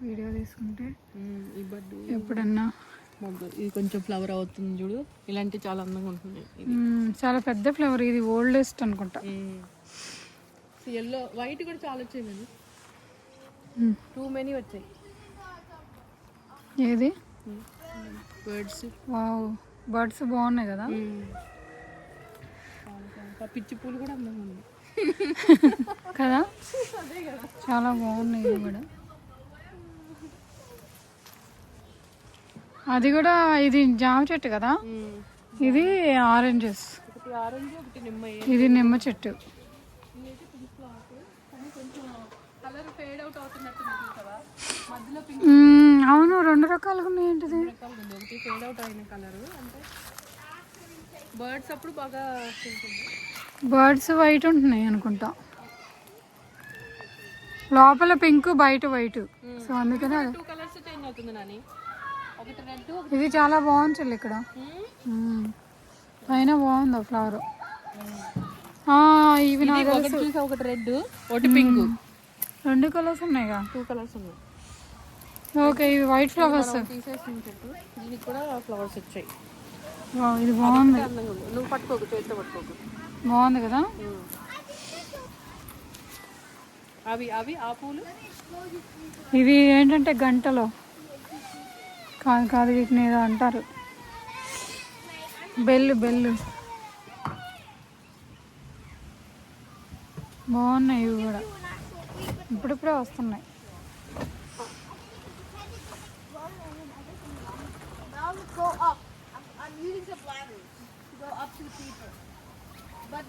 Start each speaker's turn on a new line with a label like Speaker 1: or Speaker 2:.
Speaker 1: Video తీసుకుంటే
Speaker 2: ఈ bird
Speaker 1: ఎప్పుడన్నా
Speaker 2: ఇది కొంచెం ఫ్లవర్ అవుతుంది చూడు, ఇలాంటి చాలా అందంగా ఉంటుంది.
Speaker 1: చాలా పెద్ద ఫ్లవర్, ఇది ఓల్డెస్ట్ అనుకుంటా.
Speaker 2: ఎల్లో వైట్ కూడా చాలా వచ్చాయి కదా, టూ మెనీ వచ్చాయి.
Speaker 1: ఏది
Speaker 2: బర్డ్స్,
Speaker 1: వావ్ బర్డ్స్ బాగున్నాయి కదా.
Speaker 2: పిచ్చి పూలు కూడా అందంగా ఉంది
Speaker 1: కదా, చాలా బాగున్నాయి ఇవి కూడా. అది కూడా ఇది జామ చెట్టు కదా, ఇది ఆరెంజెస్, ఇది నిమ్మ చెట్టు. అవును, రెండు రకాలుగా ఉన్నాయి. ఏంటిది
Speaker 2: ఫేడ్ అవుట్ అయిన కలర్ అంటే బర్డ్స్ అప్పుడు బాగా
Speaker 1: బర్డ్స్ వైట్ ఉంటున్నాయి అనుకుంటా, లోపల పింక్ బయట వైట్. సో అందుకనే
Speaker 2: టూ కలర్స్ చేంజ్ అవుతుంది నాని. ఒకటి రెడ్,
Speaker 1: ఇది చాలా బాగుంది చెల్లి. ఇక్కడ పైన బాగుంది ఫ్లవర్. ఇవి నాకు తెలుసు,
Speaker 2: ఒకటి రెడ్ ఒకటి పింక్,
Speaker 1: రెండు కలర్స్ ఉన్నాయిగా.
Speaker 2: టూ కలర్స్ ఉన్నాయి.
Speaker 1: ఓకే, ఇవి వైట్ ఫ్లవర్స్.
Speaker 2: తీసేసిన చెట్టు, దీనికి కూడా ఫ్లవర్స్ వచ్చాయి.
Speaker 1: ఇది బాగుంది.
Speaker 2: నువ్వు పట్టుకోకు, చేతితో పట్టుకోకు.
Speaker 1: బాగుంది కదా.
Speaker 2: అవి అవి ఆ పూలు
Speaker 1: ఇవి ఏంటంటే గంటలో కాదు కాదు, వీటిని ఏదో అంటారు, బెల్లు బెల్లు. బాగున్నాయి ఇవి కూడా, ఇప్పుడిప్పుడే వస్తున్నాయి.
Speaker 3: Go up. I'm using the bladder to go up to the paper.